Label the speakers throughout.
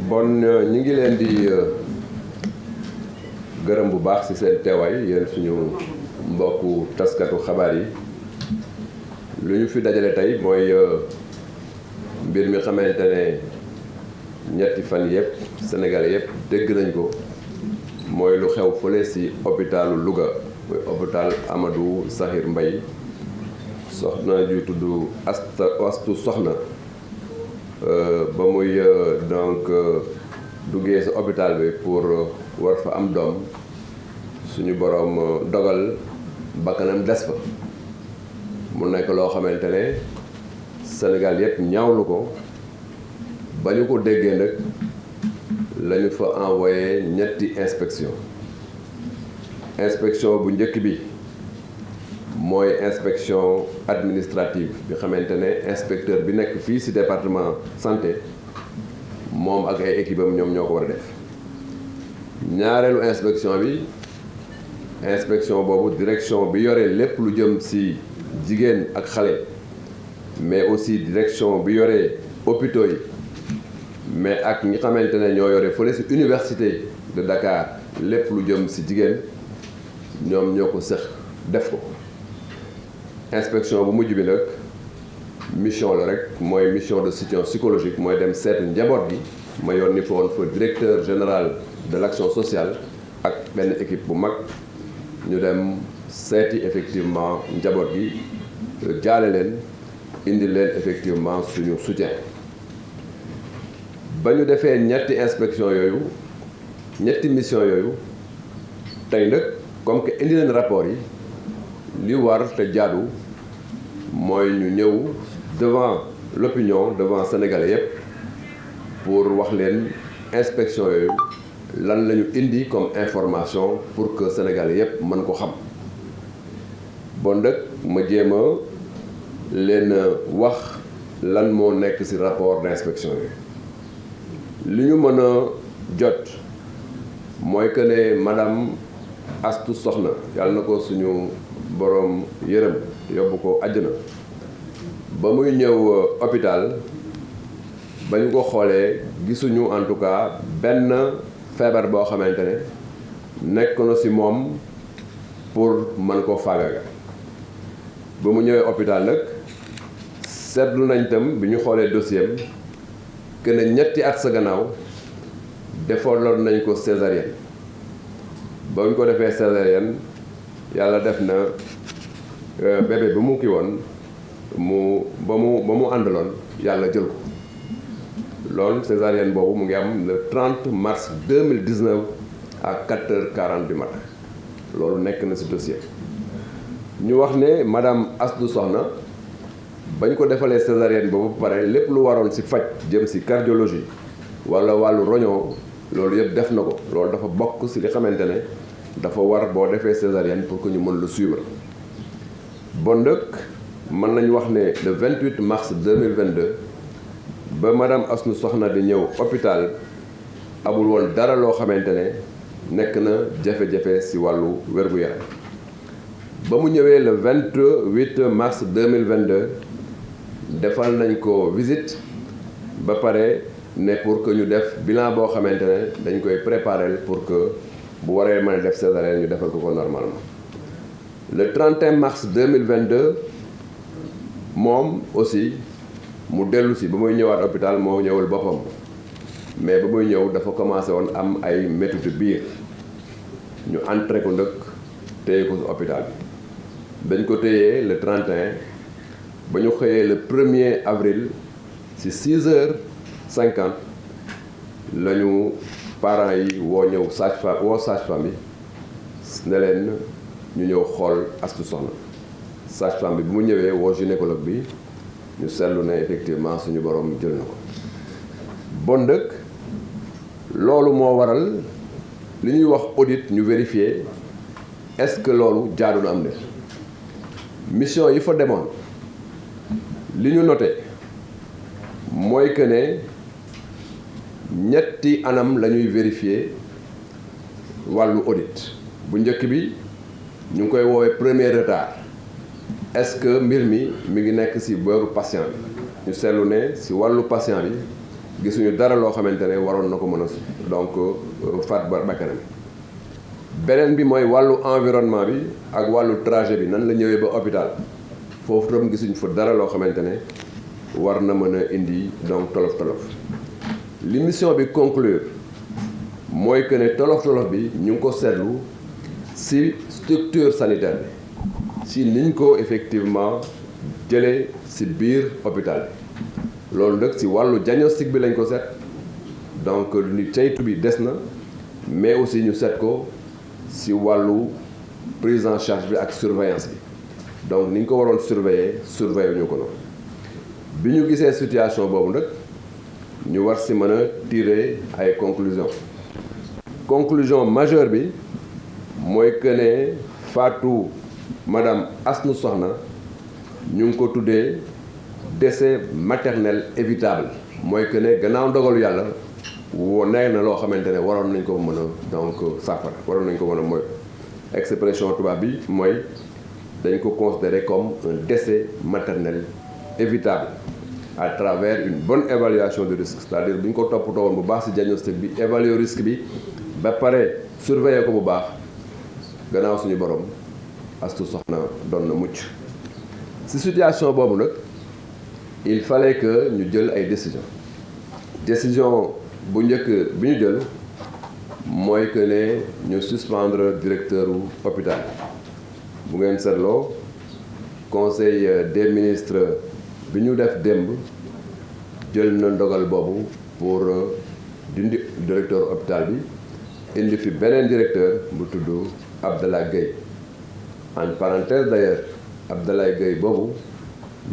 Speaker 1: bon ñi ngi leen di gërëm bu baax ci seen teewaay yéen suñu mbokku taskatu xabaar yi lu ñu fi dajale tey mooy mbir mi xamante ne ñetti fan yëpp Sénégalais yëpp dégg nañ ko mooy lu xew fële ci hôpitalu Louga mooy hôpital Amadou Sakhir Mbaye soxna ju tudd Astu Soxna ba muy donc duggee sa hôpital bi pour war fa am doom suñu boroom dogal bakkanam des fa mu nekk loo xamante ne Sénégal yëpp ñaawlu ko ba ñu ko déggee nag la ñu fa envoyé ñetti inspection bu njëkk bi mooy inspection administrative bi xamante ne inspecteur bi nekk fii ci département santé moom ak ay équipe am ñoom ñoo ko war a def ñaareelu inspection boobu direction bi yore lépp lu jëm ci jigéen ak xale mais aussi direction bi yore hôpitaux yi mais ak ñi xamante ne ñoo yore fële ci université de Dakar lépp lu jëm ci jigéen ñoom ñoo ko sëx def ko inspection bu mujj bi nag mission la rek mooy mission de soutien psychologique mooy dem seetu njaboot gi ma yónni fa woon fa directeur général de l'action sociale ak benn équipe bu mag ñu dem seeti effectivement njaboot gi jaale leen indi leen effectivement suñu soutien ba ñu defee ñetti inspection yooyu ñetti mission yooyu tey nag comme que indi leen rapport yi li war te jaadu mooy ñu ñëw devant l'opinion devant sénégalais yépp pour wax leen inspection yooyu lan la ñu indi comme information pour que sénégalais yépp mën ko xam bon nag ma jéem a leen wax lan moo nekk ci rapport d'inspection yi li ñu mën a jot mooy que ne madame Astu Soxna yàlla na ko suñu boroom yërëm yóbbu ko àjjana ba muy ñëw hôpital ba ñu ko xoolee gisuñu en tout cas benn feebar boo xamante ne nekk na ci moom pour mën koo faagaagal ba mu ñëwee hôpital nag seetlu nañ tam bi ñu xoolee dossier que ne ñetti at sa gannaaw defaloon nañ ko césarienne ba ñu ko defee césarienne yàlla def na bébé bi mu kii woon ba mu àndaloon yàlla jël ko loolu césarienne boobu mu ngi am le 30 mars 2019 à 4h40 du matin loolu nekk na ci dossier ñu wax ne madame Astou Sokhna ba ñu ko defalee césarienne boobu pare lépp lu waroon ci faj jëm ci cardiologie walla wàllu roñoo loolu yëpp def na ko loolu dafa bokk ci li xamante ne dafa war boo defee césarienne pour que ñu mën le suivre bon nag mën nañu wax ne le 28 mars 2022 ba madame Astou Sokhna di ñëw hôpital amul woon dara loo xamante ne nekk na jafe-jafe ci wàllu wér-gu-yaram ba mu ñëwee le 28 mars 2022 defal nañ ko visite ba pare ne pour que ñu def bilan boo xamante ne dañ koy préparer pour que bu waree mën a def césarienne ñu defal ko normalement le 31 mars 2022 moom aussi mu dellu si ba muy ñëwaat hôpital moo ñëwal boppam mais ba muy ñëw dafa commencé woon am ay métitu biir ñu entré ko ndëkk téye ko si hôpital bi dañ ko téyee le 31 ba ñu xëyee le 1er avril si 6h50 la ñu parents yi woo sage-femme bi ne leen ñu ñëw xool Astou Sokhna sage-femme bi bu mu ñëwee woo gynécologue bi ñu seetlu ne effectivement suñu borom jël na ko bon dëkk loolu moo waral li ñuy wax audit ñu vérifier est-ce que loolu jaadu na am ne mission yi fa demoon li ñu noté mooy que ne ñetti anam la ñuy vérifier wàllu audit bu njëkk bi ñu ngi koy woowee premier retard est-ce que mbir mi ngi nekk ci booru patient bi ñu seetlu ne ci wàllu patient bi gisuñu dara loo xamante ne waroon na ko mën a donc faat bakkanam. beneen bi mooy wàllu environnement bi ak wàllu trajet bi nan la ñëwee ba hôpital foofu tam gisuñ fa dara loo xamante ne war na mën a indi donc tolof-tolof. li mission bi conclure mooy que ne tolof-tolof bi ñu ngi ko seetlu ci structure sanitaire bi ci niñ ko effectivement jëlee ci biir hôpital bi loolu nag ci wàllu diagnostic bi lañ ko seet donc ni ceytu bi des na mais aussi ñu seet ko ci wàllu prise en charge bi ak surveillance bi donc ni ñu ko waroon surveiller ñu ko noonu bi ñu gisee situation boobu nag ñu war ci mën a tirer ay conclusion majeure bi mooy que ne faatu madame Astou Sokhna ñu ngi ko tuddee décès maternel évitable mooy que ne gannaaw ndogalu yàlla nekk na loo xamante ne waroon nañ ko mën a donc saafara waroon nañ ko mën a mooy expression tubaab bi mooy dañ ko considérer comme un décès maternel évitable à travers une bonne évaluation de risque c'est-à-dire bu ñu ko toppatoo woon bu baax ci diagnostic bi évaluer risque bi ba pare surveiller ko bu baax gannaaw suñu borom Astou Sokhna doon na mucc ci situation boobu nag il fallait que ñu jël ay décision bu njëkk bi ñu jël mooy que ne ñu suspendre directeur u hôpital bu ngeen seetloo conseil des ministres bi ñu def démb jël na ndogal boobu pour dindi directeur hôpital bi indi fi beneen directeur bu tudd Abdallah Gueye en parenthèse d'ailleurs Abdallah Gueye boobu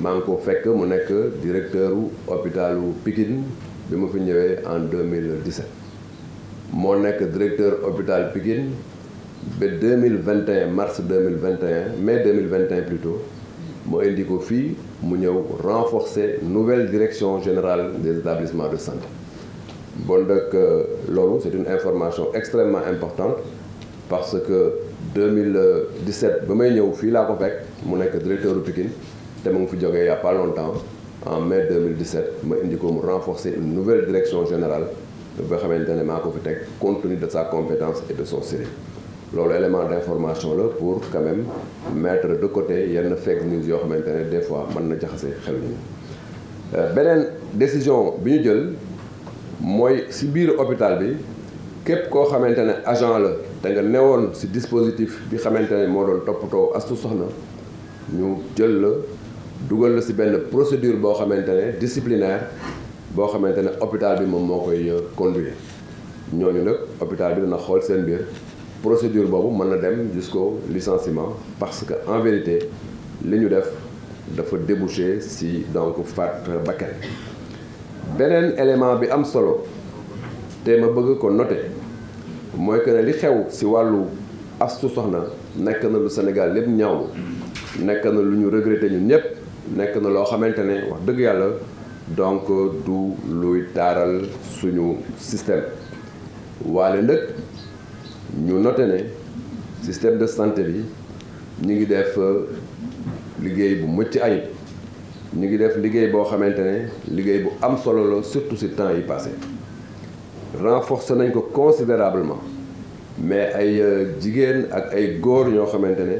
Speaker 1: maa ngi ko fekk mu nekk directeur u hôpitalu Pikine bi ma fi ñëwee en 2017 moo nekk directeur hôpital Pikine ba 2021 mars 2021 mai 2021 plutôt moo indi ko fii mu ñëw renforcer nouvelle direction générale des établissements de santé bon donc loolu c'est une information extrêmement importante parce que 2017 ba may ñëw fii laa ko fekk mu nekk directeur u Pikine te mu ngi fi jógee il y a pas longtemps en mai 2017 ma indi ko mu renforcer une nouvelle direction générale ba xamante ne maa ko fi teg compte tenu de sa compétence et de son sérieux loolu élément d'information la pour quand même mettre de côté yenn fake news yoo xamante ne des fois mën na jaxase xel ñu beneen décision bi ñu jël mooy ci biir hôpital bi képp koo xamante ne agent la te nga newoon ci dispositif bi xamante ne moo doon toppatoo Astou Sokhna ñu jël la dugal la ci benn procédure boo xamante ne disciplinaire boo xamante ne hôpital bi moom moo koy conduire ñooñu nag hôpital bi dana xool seen biir procédure boobu mën na dem jusqu'au licenciement parce que en vérité li ñu def dafa déboucher ci donc faat bakkan beneen élément bi am solo te ma bëgg ko noter mooy que ne li xew ci wàllu Astou Sokhna nekk na lu Sénégal lépp ñaawlu nekk na lu ñu regretter ñun ñëpp nekk na loo xamante ne wax dëgg yàlla donc du luy taaral suñu système waale nag ñu noté ne système de santé bi ñu ngi def liggéey bu mucc ayib ñu ngi def liggéey boo xamante ne liggéey bu am solo la surtout ci temps yi passé renforcer nañ ko considérablement mais ay jigéen ak ay góor ñoo xamante ne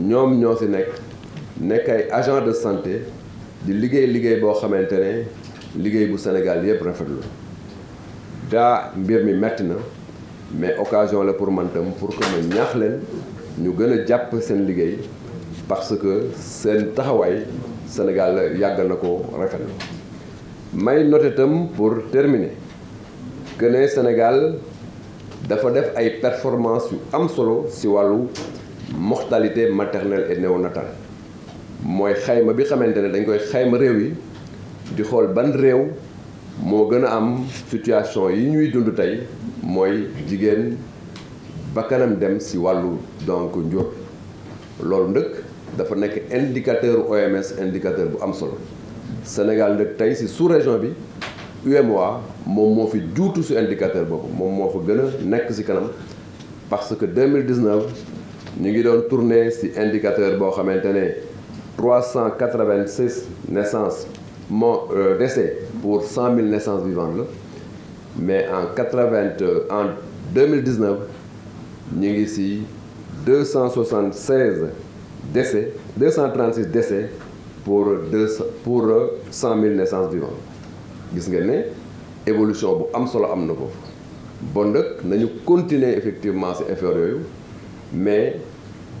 Speaker 1: ñoom ñoo ci nekk ay agent de santé di liggéey boo xamante ne liggéey bu Sénégal yëpp rafetlu daa mbir mi metti na mais occasion la pour man tam pour que ma ñaax leen ñu gën a jàpp seen liggéey parce que seen taxawaay Sénégal yàgg na ko rafetlu may noter tam pour terminer que ne Sénégal dafa def ay performances yu am solo ci wàllu mortalité maternelle et néonatale mooy xayma bi xamante ne dañ koy xayma réew yi di xool ban réew moo gën a am situation yi ñuy dund tey mooy jigéen ba kanam dem ci wàllu donc njur loolu nag dafa nekk indicateur OMS indicateur bu am solo Sénégal nag tey ci sous-région bi UEMOA moom moo fi juutu ci indicateur boobu moom moo fa gën a nekk ci kanam parce que 2019 ñu ngi doon tourner ci indicateur boo xamante ne 386 naissances décès pour 100 000 naissances vivantes mais en 2019 ñu ngi ci 276 décès 236 décès pour 100 000 naissances vivantes gis nga ne évolution bu am solo am na ko bon nag nañu continuer effectivement ci effort yooyu mais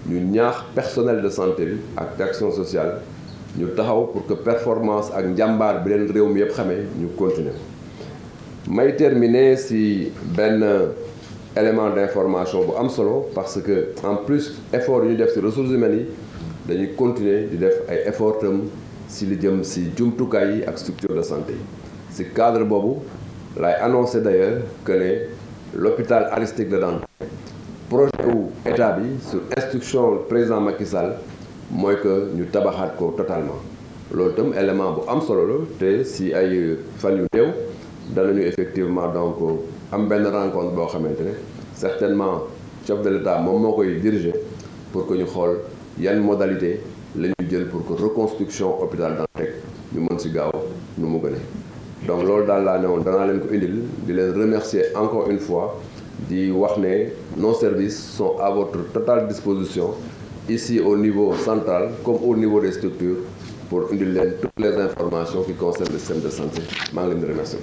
Speaker 1: ñu ñaax personnel de santé bi ak d'action sociale ñu taxaw pour que performance ak njàmbaar bi leen réew mi yëpp xamee ñu continuer may terminer ci benn élément d'information bu am solo parce que en plus effort yu ñu def ci ressources humaines yi dañuy continuer di def ay effort tam ci li jëm ci jumtukaay yi ak structure de santé yi ci cadre boobu lay annoncé d'ailleurs que ne l'hôpital Aristide Le Dantec projet wu état bi sur instruction président Macky Sall mooy que ñu tabaxaat ko totalement loolu itam élément bu am solo la te ci ay fan yu néew danañu effectivement donc am benn rencontre boo xamante ne certainement chef de l'État moom moo koy diriger pour que ñu xool yan modalité la ñu jël pour que reconstruction hôpital Dantec ñu mën ci gaaw nu mu gënee donc loolu daal laa ne woon danaa leen ko indil di leen remercier encore une fois di wax ne nos services sont à votre totale disposition ici au niveau central comme au niveau des structures pour indil leen toutes les informations qui concernent le système de santé maa ngi leen di remercier